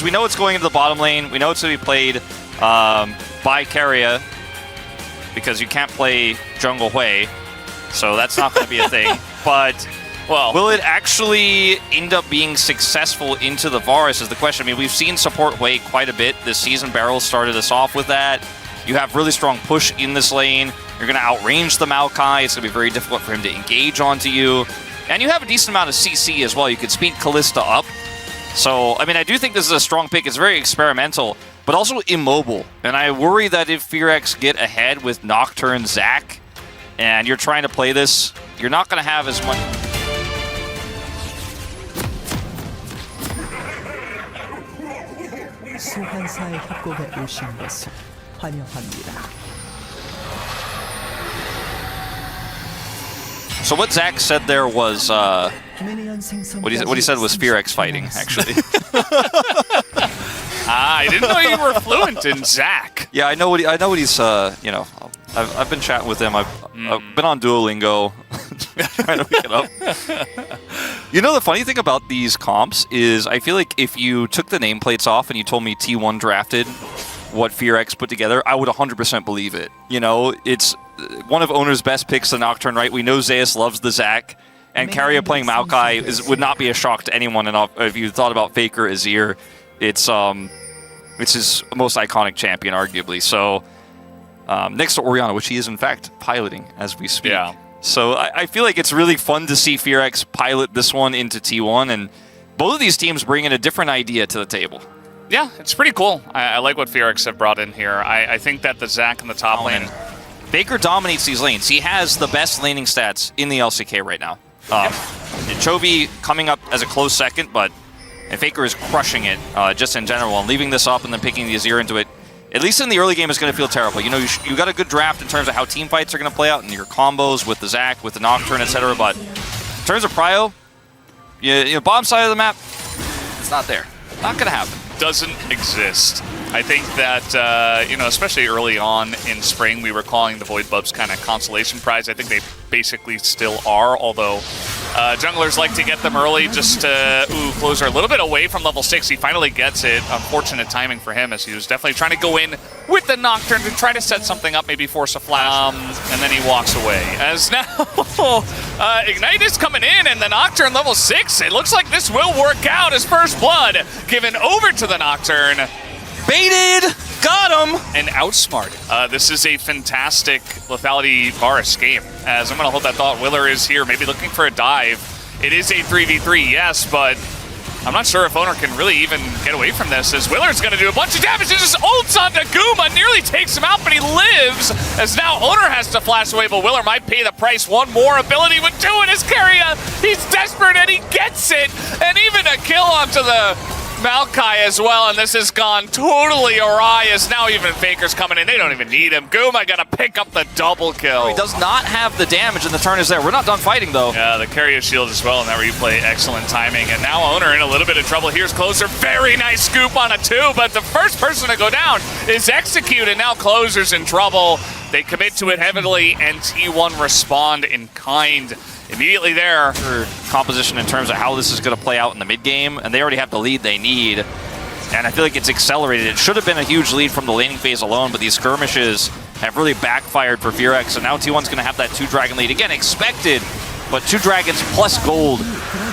is we know it's going into the bottom lane. We know it's going to be played by Keria because you can't play Jungle Hui, so that's not going to be a thing. But well, will it actually end up being successful into the Varus is the question. I mean, we've seen support Hui quite a bit this season. Barrel started us off with that. You have really strong push in this lane. You're going to outrange the Maokai. It's going to be very difficult for him to engage onto you. And you have a decent amount of CC as well. You could speed Kalista up. So, I mean, I do think this is a strong pick. It's very experimental, but also immobile. And I worry that if FEARX get ahead with Nocturne Zac, and you're trying to play this, you're not going to have as much... 소환사의 협곡에 오신 것을 환영합니다. So what Zac said there was, what he said was FEARX fighting, actually. I didn't know you were fluent in Zac. Yeah, I know what he's, you know, I've been chatting with him. I've been on Duolingo, trying to pick it up. You know, the funny thing about these comps is I feel like if you took the nameplates off and you told me T1 drafted what FEARX put together, I would 100% believe it. You know, it's one of Owner's best picks, the Nocturne, right? We know Zeus loves the Zac, and Keria playing Maokai would not be a shock to anyone. And if you thought about Faker Azir, it's his most iconic champion, arguably. So next to Orianna, which he is in fact piloting as we speak. Yeah. So I feel like it's really fun to see FEARX pilot this one into T1, and both of these teams bring in a different idea to the table. Yeah, it's pretty cool. I like what FEARX have brought in here. I think that the Zac in the top lane... Faker dominates these lanes. He has the best laning stats in the LCK right now. Chovy coming up as a close second, but Faker is crushing it just in general, and leaving this up and then picking the Azir into it. At least in the early game, is going to feel terrible. You know, you got a good draft in terms of how team fights are going to play out and your combos with the Zac, with the Nocturne, etc. But in terms of prio, you know, bottom side of the map, it's not there. Not going to happen. Doesn't exist. I think that, you know, especially early on in spring, we were calling the Void Buffs kind of consolation prize. I think they basically still are, although junglers like to get them early just to, closer a little bit away from level 6. He finally gets it. Unfortunate timing for him, as he was definitely trying to go in with the Nocturne to try to set something up, maybe force a flash, and then he walks away. As now, Ignite is coming in, and the Nocturne level 6. It looks like this will work out as first blood given over to the Nocturne. Baited! Got him! And outsmarted. This is a fantastic lethality Varus game. As I'm going to hold that thought, Willer is here, maybe looking for a dive. It is a 3v3, yes, but I'm not sure if Owner can really even get away from this, as Willer's going to do a bunch of damage. He just ults onto Guma, nearly takes him out, but he lives, as now Owner has to flash away, but Willer might pay the price. One more ability would do it as Keria. He's desperate, and he gets it, and even a kill onto the Maokai as well, and this has gone totally awry, as now even Faker's coming in. They don't even need him. Guma gonna pick up the double kill. He does not have the damage, and the turn is there. We're not done fighting, though. Yeah, the Keria shield as well, and that replay, excellent timing. And now Owner in a little bit of trouble. Here's Closer, very nice scoop on a 2, but the first person to go down is Execute, and now Closer's in trouble. They commit to it heavily, and T1 respond in kind. Immediately there. Composition in terms of how this is going to play out in the mid game, and they already have the lead they need. And I feel like it's accelerated. It should have been a huge lead from the laning phase alone, but these skirmishes have really backfired for FEARX. So now T1's going to have that 2-dragon lead. Again, expected, but 2 dragons plus gold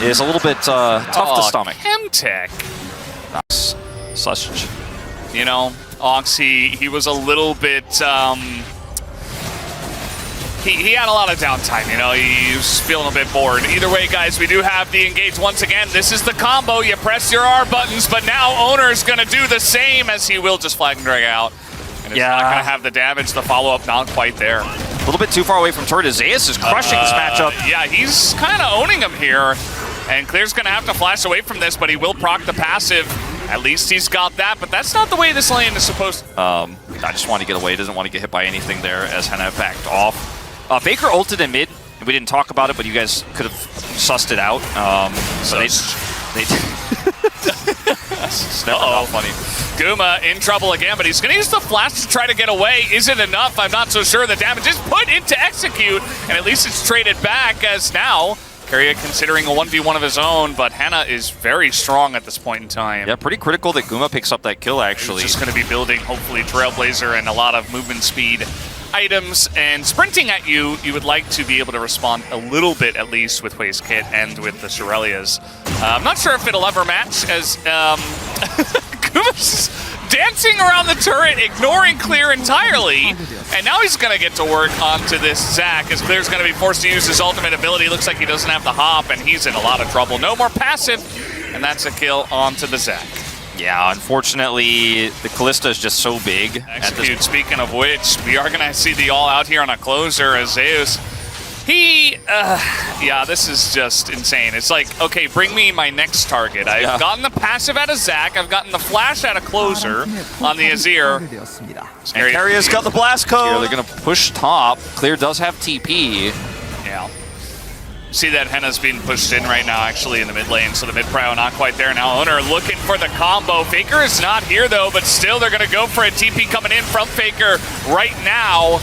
is a little bit tough to stomach. Chemtech. Such. You know, Ox, he was a little bit... He had a lot of downtime, you know, he was feeling a bit bored. Either way, guys, we do have the engage once again. This is the combo. You press your R buttons, but now Owner's going to do the same, as he will just flag and drag out. And it's not going to have the damage. The follow-up not quite there. A little bit too far away from turret. Zeus is crushing this matchup. Yeah, he's kind of owning him here. And Clear's going to have to flash away from this, but he will proc the passive. At least he's got that, but that's not the way this lane is supposed to. I just want to get away. He doesn't want to get hit by anything there, as Henna backed off. Baker ulted in mid. We didn't talk about it, but you guys could have sussed it out. So they it's never not funny. Guma in trouble again, but he's going to use the flash to try to get away. Is it enough? I'm not so sure. The damage is put into Execute, and at least it's traded back, as now Keria considering a 1v1 of his own, but Hannah is very strong at this point in time. Yeah, pretty critical that Guma picks up that kill, actually. He's just going to be building, hopefully, Trailblazer and a lot of movement speed items. And sprinting at you, you would like to be able to respond a little bit, at least, with Waste Kit and with the Shirelias. I'm not sure if it'll ever match, as Guma's dancing around the turret, ignoring Clear entirely. And now he's going to get to work onto this Zac, as Clear's going to be forced to use his ultimate ability. Looks like he doesn't have the hop, and he's in a lot of trouble. No more passive, and that's a kill onto the Zac. Yeah, unfortunately, the Callista is just so big. Execute, speaking of which, we are going to see the all-out here on a closer as Zeus. Yeah, this is just insane. It's like, okay, bring me my next target. I've gotten the passive out of Zac. I've gotten the flash out of closer on the Azir. And Keria's got the blast code. Here, they're going to push top. Clear does have TP. Yeah. See that Henna's being pushed in right now, actually, in the mid lane, so the mid prio not quite there now. Owner looking for the combo. Faker is not here, though, but still they're going to go for a TP coming in from Faker right now,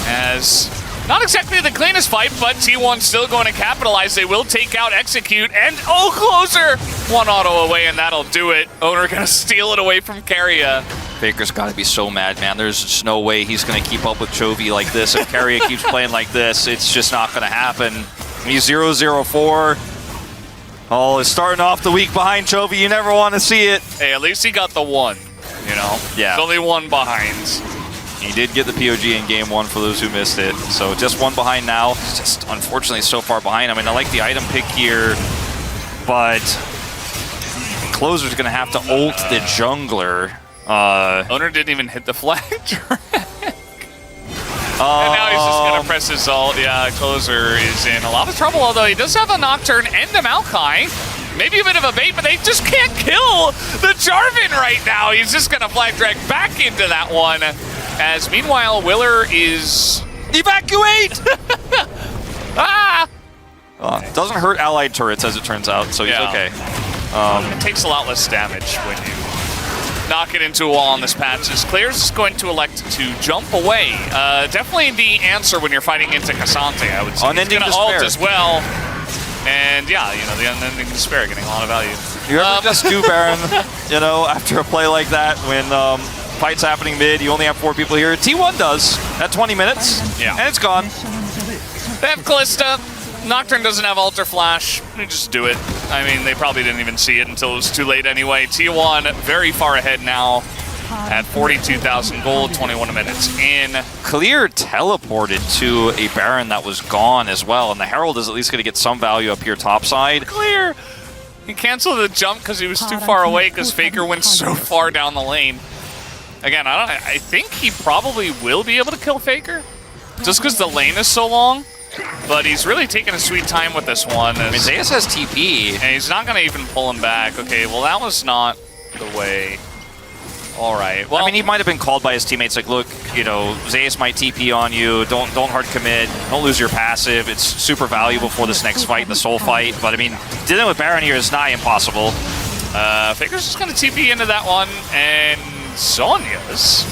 as not exactly the cleanest fight, but T1 still going to capitalize. They will take out Execute, and closer! One auto away, and that'll do it. Owner going to steal it away from Keria. Faker's got to be so mad, man. There's just no way he's going to keep up with Chovy like this. If Keria keeps playing like this, it's just not going to happen. He's 0-0-4. Oh, he's starting off the week behind Chovy. You never want to see it. Hey, at least he got the one, you know? Yeah. He's only one behind. He did get the POG in game one for those who missed it. So just one behind now. It's just unfortunately so far behind. I mean, I like the item pick here, but Closer's going to have to ult the jungler. Owner didn't even hit the flag. And now he's just going to press his ult. Yeah, Closer is in a lot of trouble, although he does have a Nocturne and a Maokai. Maybe a bit of a bait, but they just can't kill the Jarvan right now. He's just going to flag drag back into that one. As meanwhile, Willer is... Evacuate! Doesn't hurt allied turrets, as it turns out, so he's okay. It takes a lot less damage when you knock it into a wall on this patch. As Clear's is going to elect to jump away. Definitely the answer when you're fighting into Cassante, I would say. Unending He's Despair. Ult as well. And yeah, you know, the Unending Despair getting a lot of value. You ever just do Baron, you know, after a play like that when fight's happening mid, you only have 4 people here. T1 does at 20 minutes, and it's gone. They have Callista. Nocturne doesn't have Alter Flash. They just do it. I mean, they probably didn't even see it until it was too late anyway. T1 very far ahead now at 42,000 gold, 21 minutes in. Clear teleported to a Baron that was gone as well, and the Herald is at least going to get some value up here topside. Clear! He canceled the jump because he was too far away because Faker went so far down the lane. Again, I think he probably will be able to kill Faker just because the lane is so long. But he's really taking a sweet time with this one. I mean, Zeus has TP. And he's not going to even pull him back. Okay, well, that was not the way. All right. Well, I mean, he might have been called by his teammates, like, look, you know, Zeus might TP on you. Don't hard commit. Don't lose your passive. It's super valuable for this next fight, the soul fight. But, I mean, dealing with Baron here is nigh impossible. Faker's just going to TP into that one. And Sonya's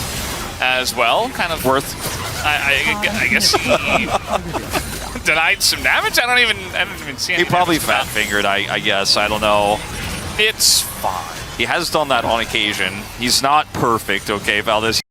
as well. Kind of worth. I guess he denied some damage. I don't even see any. He probably fat-fingered, I guess. I don't know. It's fine. He has done that on occasion. He's not perfect, okay, Valdez.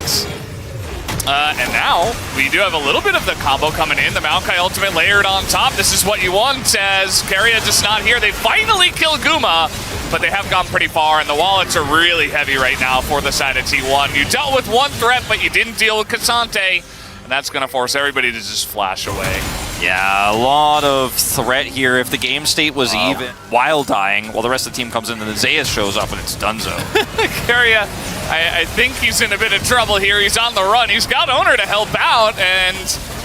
And now, we do have a little bit of the combo coming in. The Maokai ultimate layered on top. This is what you want, as Keria just not here. They finally kill Guma, but they have gone pretty far, and the wallets are really heavy right now for the side of T1. You dealt with one threat, but you didn't deal with Cassante, and that's going to force everybody to just flash away. Yeah, a lot of threat here. If the game state was even, while dying, while the rest of the team comes in, and then Zeus shows up, and it's Dunzo. Keria, I think he's in a bit of trouble here. He's on the run. He's got Owner to help out, and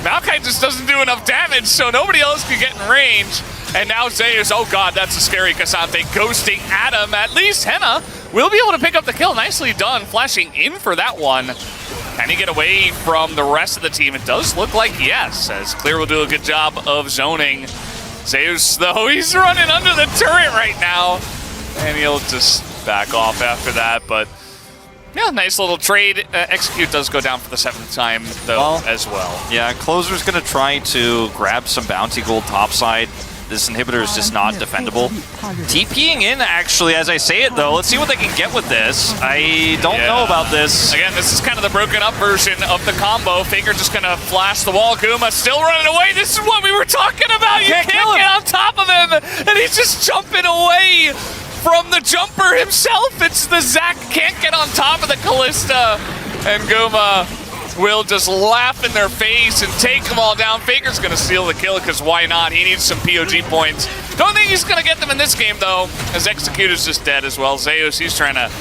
Maokai just doesn't do enough damage, so nobody else can get in range. And now Zeus, oh god, that's a scary Cassante ghosting Adam. At least Henna will be able to pick up the kill. Nicely done, flashing in for that one. Can he get away from the rest of the team? It does look like yes, as Clear will do a good job of zoning. Zeus, though, he's running under the turret right now. And he'll just back off after that, but yeah, nice little trade. Execute does go down for the 7th time, though, as well. Yeah, Closer's going to try to grab some bounty gold topside. this inhibitor is just not defendable. TPing in, actually, as I say it, though. Let's see what they can get with this. I don't know about this. Again, this is kind of the broken up version of the combo. Faker just going to flash the wall. Guma still running away. This is what we were talking about. You can't get on top of him, and he's just jumping away from the jumper himself. It's the Zac can't get on top of the Kalista, and Guma will just laugh in their face and take them all down. Faker's going to steal the kill because why not? He needs some POG points. Don't think he's going to get them in this game, though, as Executor's just dead as well. Zeus, he's trying to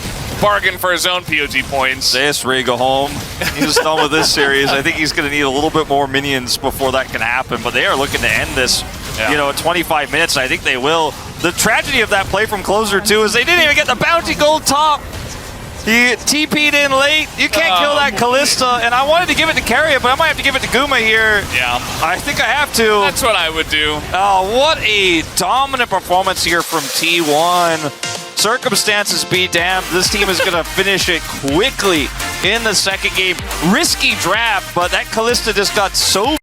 bargain for his own POG points. Zeus ready to go home. He's done with this series. I think he's going to need a little bit more minions before that can happen, but they are looking to end this, you know, at 25 minutes, and I think they will. The tragedy of that play from Closer, too, is they didn't even get the bounty gold top. He TP'd in late. You can't kill that Kalista, and I wanted to give it to Carrier, but I might have to give it to Guma here. Yeah. I think I have to. That's what I would do. Oh, what a dominant performance here from T1. Circumstances be damned. This team is going to finish it quickly in the second game. Risky draft, but that Kalista just got so